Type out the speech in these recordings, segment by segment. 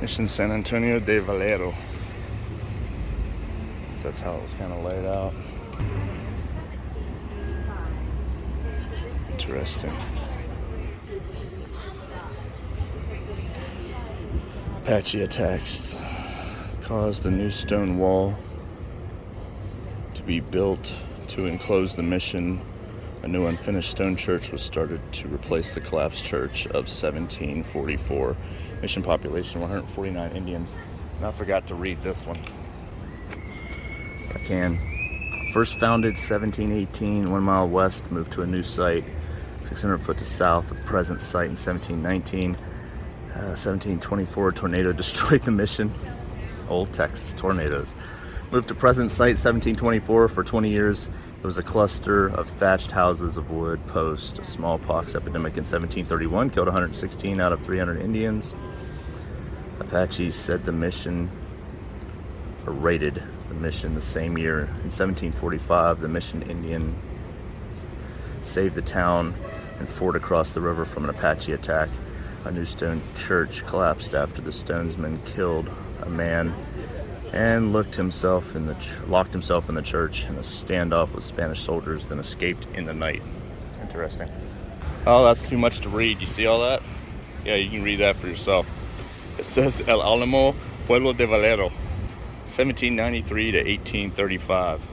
Mission San Antonio de Valero. So that's how it was kind of laid out. Interesting. Apache attacks caused a new stone wall to be built to enclose the mission. A new unfinished stone church was started to replace the collapsed church of 1744. Mission population 149 Indians. And I forgot to read this one. If I can. First founded 1718, 1 mile west, moved to a new site, 600 foot to south of the present site in 1719. 1724, tornado destroyed the mission. Old Texas tornadoes. Moved to present site 1724 for 20 years. It was a cluster of thatched houses of wood post. A smallpox epidemic in 1731 killed 116 out of 300 Indians. Apaches said the mission, or raided the mission the same year. In 1745, the mission Indians saved the town and fort across the river from an Apache attack. A new stone church collapsed after the stonesmen killed a man and locked himself in the church in a standoff with Spanish soldiers, then escaped in the night. Interesting. Oh, that's too much to read. You see all that? Yeah, you can read that for yourself. It says El Alamo, Pueblo de Valero, 1793 to 1835.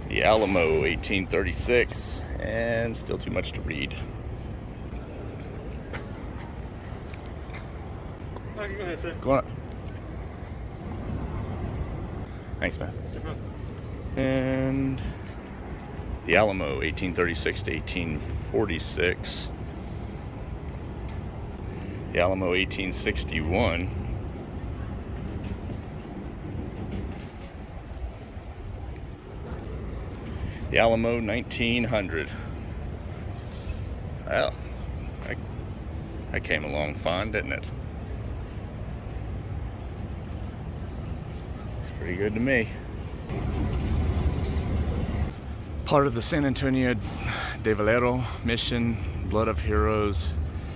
The Alamo, 1836, and still too much to read. Go ahead, sir. Go on. Thanks, man. And the Alamo, 1836 to 1846. The Alamo, 1861. The Alamo, 1900. Well, that came along fine, didn't it? Pretty good to me. Part of the San Antonio de Valero mission, blood of heroes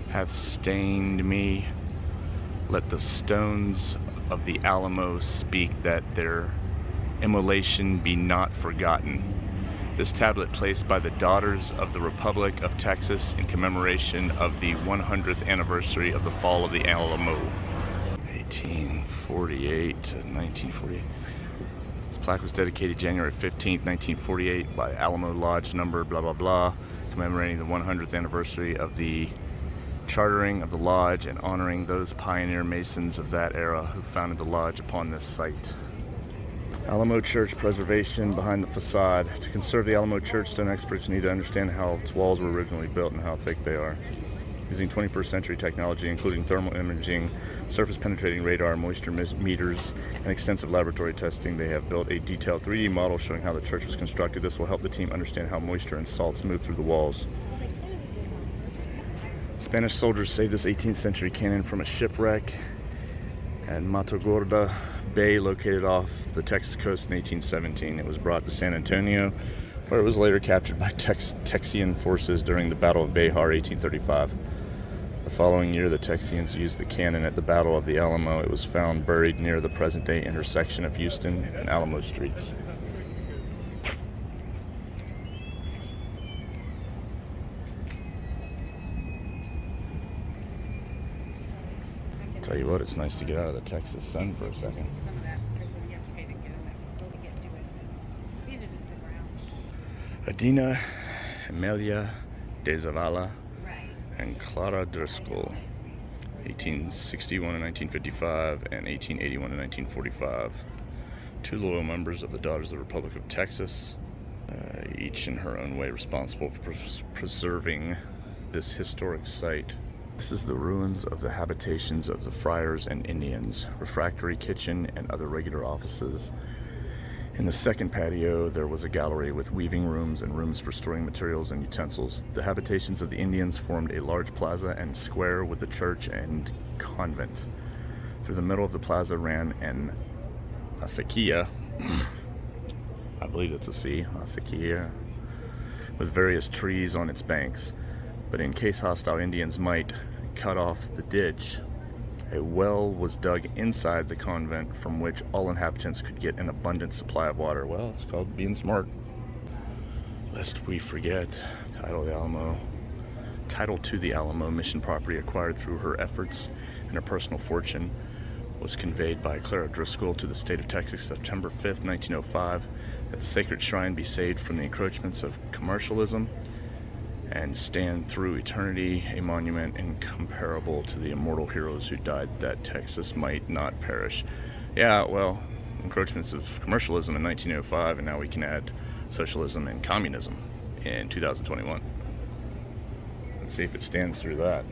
hath stained me. Let the stones of the Alamo speak that their immolation be not forgotten. This tablet placed by the Daughters of the Republic of Texas in commemoration of the 100th anniversary of the fall of the Alamo. 1848 to 1948. This plaque was dedicated January 15th, 1948 by Alamo Lodge number blah blah blah, commemorating the 100th anniversary of the chartering of the lodge and honoring those pioneer masons of that era who founded the lodge upon this site. Alamo Church preservation behind the facade. To conserve the Alamo Church, stone experts need to understand how its walls were originally built and how thick they are. Using 21st century technology, including thermal imaging, surface penetrating radar, moisture meters, and extensive laboratory testing, they have built a detailed 3D model showing how the church was constructed. This will help the team understand how moisture and salts move through the walls. Spanish soldiers saved this 18th century cannon from a shipwreck at Matagorda Bay, located off the Texas coast in 1817. It was brought to San Antonio, where it was later captured by Texian forces during the Battle of Behar, 1835. The following year, the Texians used the cannon at the Battle of the Alamo. It was found buried near the present-day intersection of Houston and Alamo streets. Tell you what, it's nice to get out of the Texas sun for a second. Some of that, because you have to pay to get them, to get to it. But these are just the ground. Adina Amelia de Zavala Right. and Clara Driscoll, 1861 and 1955 and 1881 and 1945. Two loyal members of the Daughters of the Republic of Texas, each in her own way responsible for preserving this historic site. This is the ruins of the habitations of the friars and Indians, refractory kitchen and other regular offices. In the second patio, there was a gallery with weaving rooms and rooms for storing materials and utensils. The habitations of the Indians formed a large plaza and square with the church and convent. Through the middle of the plaza ran an acequia, I believe it's a C, acequia, with various trees on its banks. But in case hostile Indians might cut off the ditch, A well was dug inside the convent from which all inhabitants could get an abundant supply of water. Well, it's called being smart. Lest we forget, title to the Alamo mission property acquired through her efforts and her personal fortune was conveyed by Clara Driscoll to the state of Texas September 5th, 1905, that the sacred shrine be saved from the encroachments of commercialism and stand through eternity a monument incomparable to the immortal heroes who died that Texas might not perish. Yeah, well, encroachments of commercialism in 1905, and now we can add socialism and communism in 2021. Let's see if it stands through that.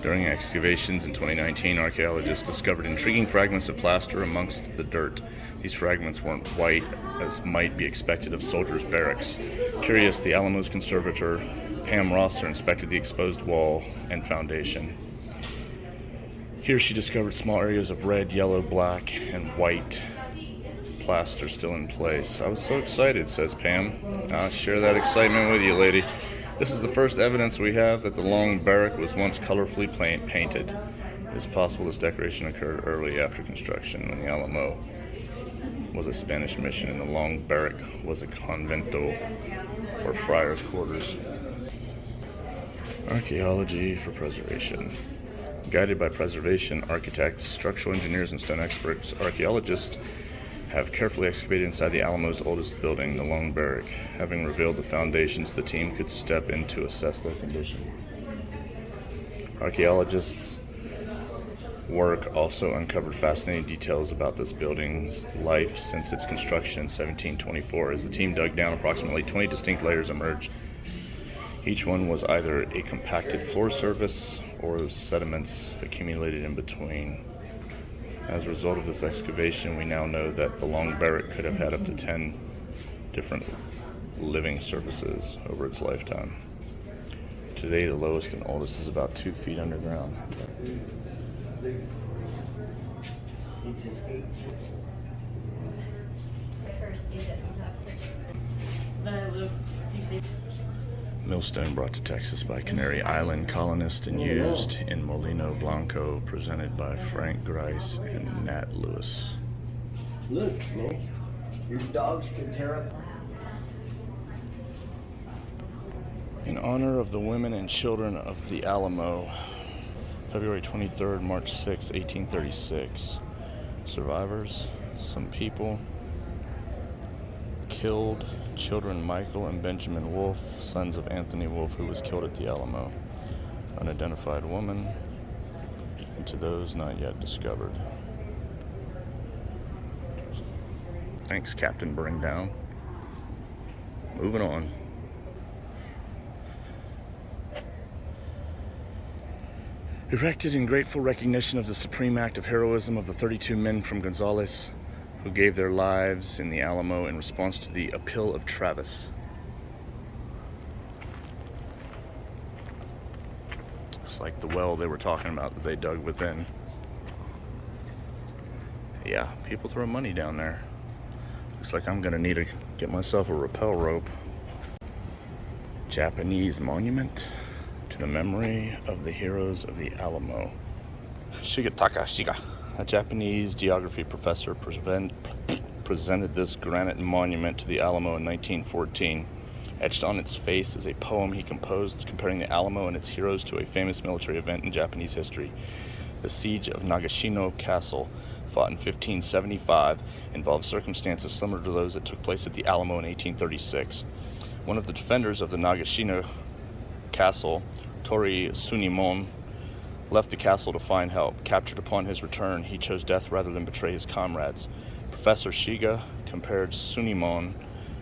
During excavations in 2019, archaeologists discovered intriguing fragments of plaster amongst the dirt. These fragments weren't white, as might be expected of soldiers' barracks. Curious, the Alamo's conservator, Pam Rosser, inspected the exposed wall and foundation. Here she discovered small areas of red, yellow, black, and white plaster still in place. I was so excited, says Pam. I'll share that excitement with you, lady. This is the first evidence we have that the long barrack was once colorfully painted. It is possible this decoration occurred early after construction, when the Alamo was a Spanish mission and the long barrack was a convento or friars' quarters. Archaeology for preservation. Guided by preservation architects, structural engineers, and stone experts, archaeologists have carefully excavated inside the Alamo's oldest building, the Long Barrack. Having revealed the foundations, the team could step in to assess their condition. Archaeologists' work also uncovered fascinating details about this building's life since its construction in 1724. As the team dug down, approximately 20 distinct layers emerged. Each one was either a compacted floor surface or sediments accumulated in between. As a result of this excavation, we now know that the Long Barrack could have had up to 10 different living surfaces over its lifetime. Today, the lowest and oldest is about 2 feet underground. Millstone brought to Texas by Canary Island colonists and used in Molino Blanco, presented by Frank Grice and Nat Lewis. Look, man, your dogs can tear up. In honor of the women and children of the Alamo, February 23rd, March 6, 1836. Survivors, some people killed: children Michael and Benjamin Wolfe, sons of Anthony Wolfe, who was killed at the Alamo. Unidentified woman, and to those not yet discovered. Thanks, Captain Bringdown. Moving on. Erected in grateful recognition of the supreme act of heroism of the 32 men from Gonzales who gave their lives in the Alamo in response to the appeal of Travis. It's like the well they were talking about that they dug within. Yeah, people throw money down there. Looks like I'm gonna need to get myself a rappel rope. Japanese monument to the memory of the heroes of the Alamo. Shigetaka Shiga, a Japanese geography professor, presented this granite monument to the Alamo in 1914. Etched on its face is a poem he composed comparing the Alamo and its heroes to a famous military event in Japanese history. The siege of Nagashino Castle, fought in 1575, involved circumstances similar to those that took place at the Alamo in 1836. One of the defenders of the Nagashino Castle, Tori Sunimon, left the castle to find help. Captured upon his return, he chose death rather than betray his comrades. Professor Shiga compared Sunimon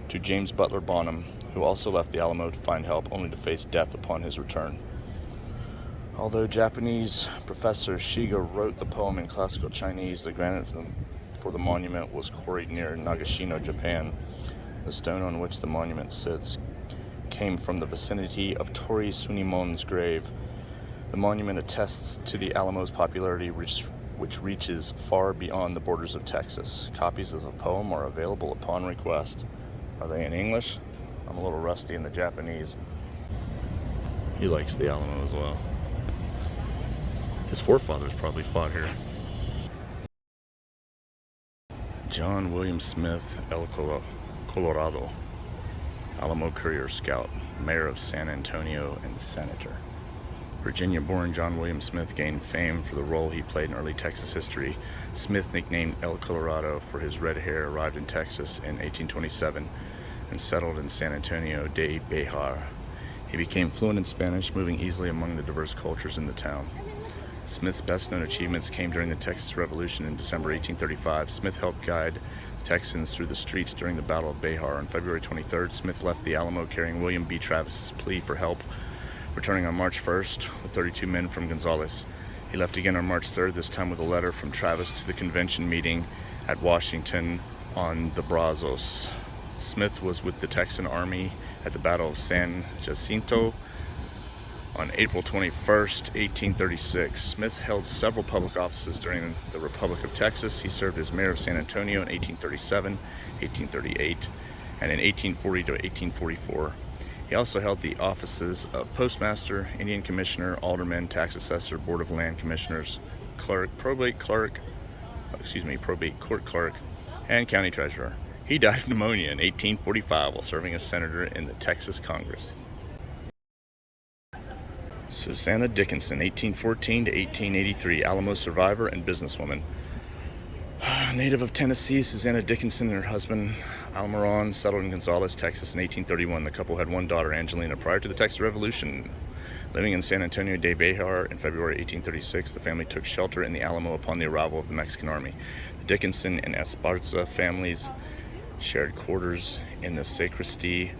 to James Butler Bonham, who also left the Alamo to find help, only to face death upon his return. Although Japanese Professor Shiga wrote the poem in classical Chinese, the granite for the monument was quarried near Nagashino, Japan. The stone on which the monument sits came from the vicinity of Tori Sunimon's grave. The monument attests to the Alamo's popularity, which reaches far beyond the borders of Texas. Copies of the poem are available upon request. Are they in English? I'm a little rusty in the Japanese. He likes the Alamo as well. His forefathers probably fought here. John William Smith, El Colorado, Alamo Courier Scout, Mayor of San Antonio, and Senator. Virginia-born John William Smith gained fame for the role he played in early Texas history. Smith, nicknamed El Colorado for his red hair, arrived in Texas in 1827 and settled in San Antonio de Bejar. He became fluent in Spanish, moving easily among the diverse cultures in the town. Smith's best-known achievements came during the Texas Revolution in December 1835. Smith helped guide the Texans through the streets during the Battle of Bejar. On February 23rd, Smith left the Alamo carrying William B. Travis's plea for help, returning on March 1st with 32 men from Gonzales. He left again on March 3rd, this time with a letter from Travis to the convention meeting at Washington on the Brazos. Smith was with the Texan Army at the Battle of San Jacinto on April 21st, 1836. Smith held several public offices during the Republic of Texas. He served as mayor of San Antonio in 1837, 1838, and in 1840 to 1844. He also held the offices of postmaster, Indian commissioner, alderman, tax assessor, board of land commissioners, clerk, probate court clerk, and county treasurer. He died of pneumonia in 1845 while serving as senator in the Texas Congress. Susanna Dickinson, 1814 to 1883, Alamo survivor and businesswoman. Native of Tennessee, Susanna Dickinson and her husband, Almaron, settled in Gonzales, Texas in 1831. The couple had one daughter, Angelina. Prior to the Texas Revolution, living in San Antonio de Bejar in February 1836, the family took shelter in the Alamo upon the arrival of the Mexican army. The Dickinson and Esparza families shared quarters in the sacristy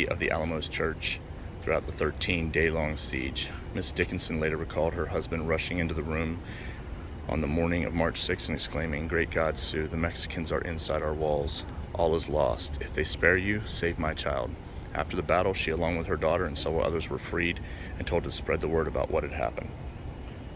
of the Alamo's church throughout the 13-day-long siege. Miss Dickinson later recalled her husband rushing into the room on the morning of March 6th and exclaiming, "Great God, Sue, the Mexicans are inside our walls. All is lost. If they spare you, save my child." After the battle, she, along with her daughter and several others, were freed and told to spread the word about what had happened.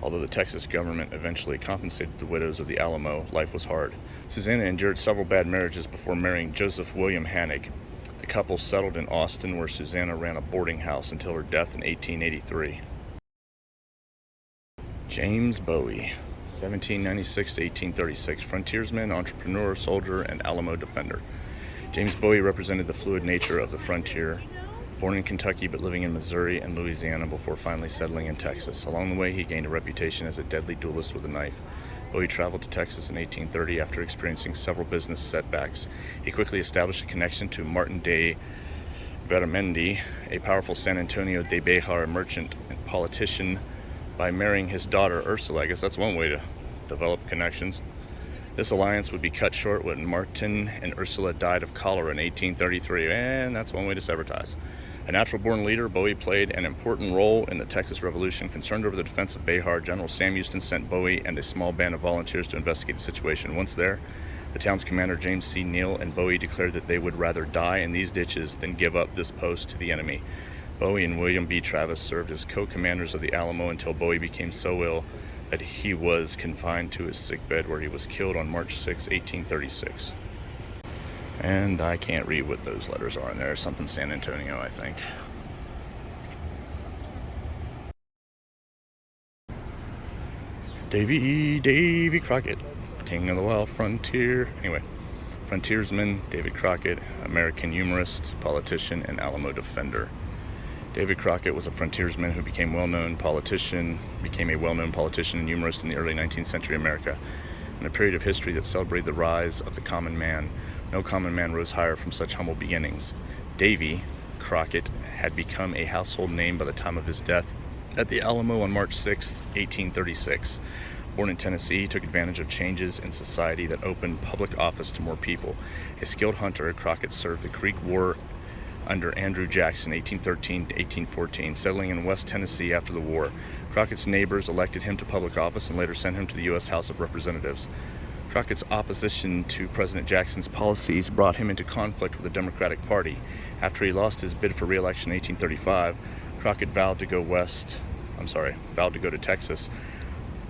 Although the Texas government eventually compensated the widows of the Alamo, life was hard. Susanna endured several bad marriages before marrying Joseph William Hannig. The couple settled in Austin, where Susanna ran a boarding house until her death in 1883. James Bowie, 1796 to 1836, frontiersman, entrepreneur, soldier, and Alamo defender. James Bowie represented the fluid nature of the frontier, born in Kentucky but living in Missouri and Louisiana before finally settling in Texas. Along the way, he gained a reputation as a deadly duelist with a knife. Bowie traveled to Texas in 1830 after experiencing several business setbacks. He quickly established a connection to Martin de Veramendi, a powerful San Antonio de Bejar merchant and politician, by marrying his daughter Ursula. I guess that's one way to develop connections. This alliance would be cut short when Martin and Ursula died of cholera in 1833, and that's one way to sever ties. A natural-born leader, Bowie played an important role in the Texas Revolution. Concerned over the defense of Bejar, General Sam Houston sent Bowie and a small band of volunteers to investigate the situation. Once there, the town's commander, James C. Neal, and Bowie declared that they would rather die in these ditches than give up this post to the enemy. Bowie and William B. Travis served as co-commanders of the Alamo until Bowie became so ill that he was confined to his sickbed, where he was killed on March 6, 1836. And I can't read what those letters are in there. Something San Antonio, I think. Davy Crockett, King of the Wild Frontier. Anyway, frontiersman, David Crockett, American humorist, politician, and Alamo defender. David Crockett was a frontiersman who became a well-known politician and humorist in the early 19th century America. In a period of history that celebrated the rise of the common man, no common man rose higher from such humble beginnings. Davy Crockett had become a household name by the time of his death at the Alamo on March 6, 1836. Born in Tennessee, he took advantage of changes in society that opened public office to more people. A skilled hunter, Crockett served the Creek War under Andrew Jackson, 1813 to 1814, settling in West Tennessee after the war. Crockett's neighbors elected him to public office and later sent him to the U.S. House of Representatives. Crockett's opposition to President Jackson's policies brought him into conflict with the Democratic Party. After he lost his bid for re-election in 1835, Crockett vowed to go to Texas,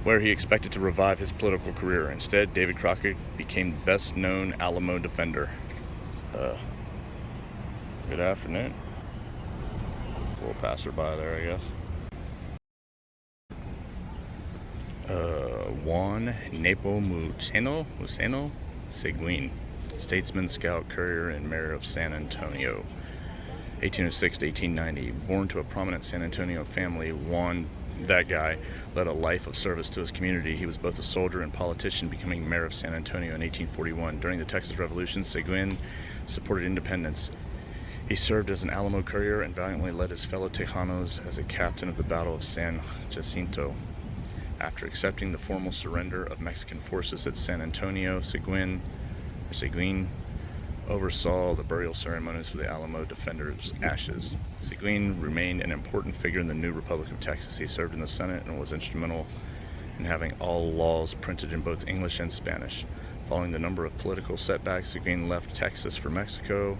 where he expected to revive his political career. Instead, David Crockett became the best-known Alamo defender. Good afternoon. A little passerby there, I guess. Juan Nepomuceno Seguin, statesman, scout, courier, and mayor of San Antonio, 1806 to 1890. Born to a prominent San Antonio family, Juan, that guy, led a life of service to his community. He was both a soldier and politician, becoming mayor of San Antonio in 1841. During the Texas Revolution, Seguin supported independence. He served as an Alamo courier and valiantly led his fellow Tejanos as a captain of the Battle of San Jacinto. After accepting the formal surrender of Mexican forces at San Antonio, Seguin oversaw the burial ceremonies for the Alamo defenders' ashes. Seguin remained an important figure in the new Republic of Texas. He served in the Senate and was instrumental in having all laws printed in both English and Spanish. Following the number of political setbacks, Seguin left Texas for Mexico,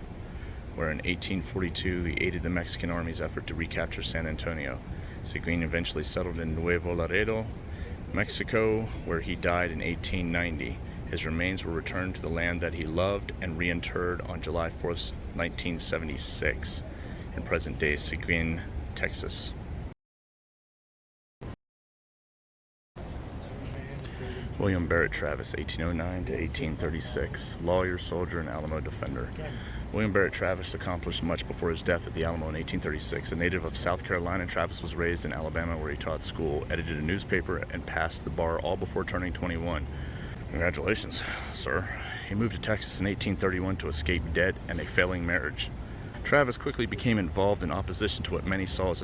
where in 1842 he aided the Mexican army's effort to recapture San Antonio. Seguin eventually settled in Nuevo Laredo, Mexico, where he died in 1890. His remains were returned to the land that he loved and reinterred on July 4th, 1976, in present-day Seguin, Texas. William Barrett Travis, 1809 to 1836, lawyer, soldier, and Alamo defender. William Barrett Travis accomplished much before his death at the Alamo in 1836. A native of South Carolina, Travis was raised in Alabama, where he taught school, edited a newspaper, and passed the bar, all before turning 21. Congratulations, sir. He moved to Texas in 1831 to escape debt and a failing marriage. Travis quickly became involved in opposition to what many saw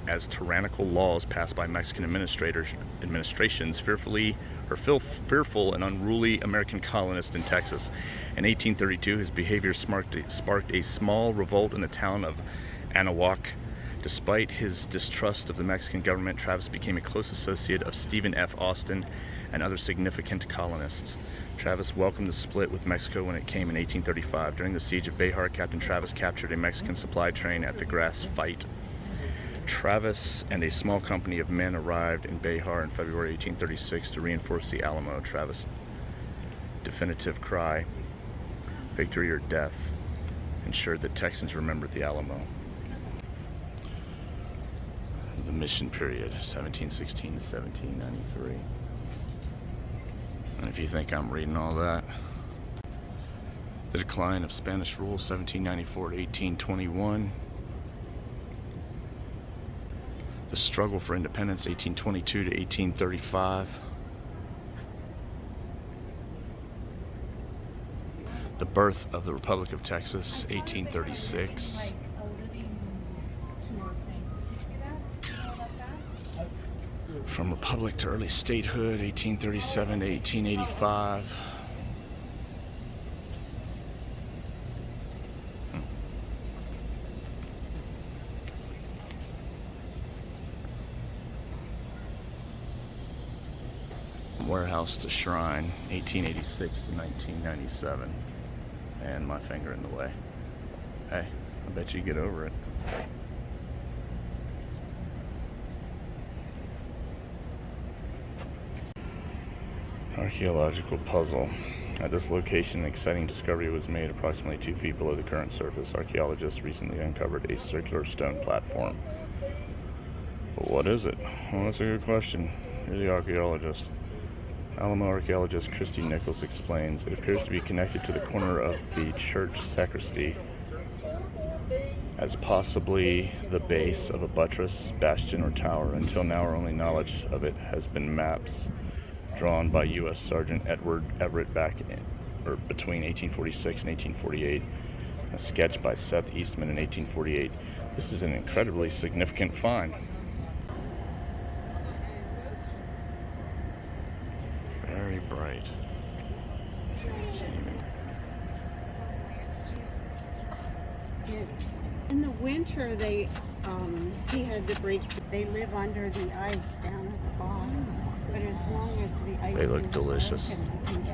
as tyrannical laws passed by Mexican administrations, fearful and unruly American colonists in Texas. In 1832, his behavior sparked a small revolt in the town of Anahuac. Despite his distrust of the Mexican government, Travis became a close associate of Stephen F. Austin and other significant colonists. Travis welcomed the split with Mexico when it came in 1835. During the siege of Behar, Captain Travis captured a Mexican supply train at the Grass Fight. Travis and a small company of men arrived in Behar in February 1836 to reinforce the Alamo. Travis' definitive cry, "Victory or death," ensured that Texans remembered the Alamo. The mission period, 1716 to 1793. And if you think I'm reading all that, the decline of Spanish rule, 1794 to 1821. The struggle for independence, 1822 to 1835. The birth of the Republic of Texas, 1836. Like a living tour thing. Did you see that? You know about that? From republic to early statehood, 1837 to 1885. Warehouse to shrine, 1886 to 1997. And my finger in the way. Hey, I bet you get over it. Archaeological puzzle. At this location, an exciting discovery was made approximately 2 feet below the current surface. Archaeologists recently uncovered a circular stone platform. But what is it? Well, that's a good question. You're the archaeologist. Alamo archaeologist Christy Nichols explains, it appears to be connected to the corner of the church sacristy as possibly the base of a buttress, bastion, or tower. Until now, our only knowledge of it has been maps drawn by U.S. Sergeant Edward Everett between 1846 and 1848, a sketch by Seth Eastman in 1848. This is an incredibly significant find. Very bright. In the winter, he had to break. They live under the ice down at the bottom. But as long as the ice They look is delicious. broken, he can get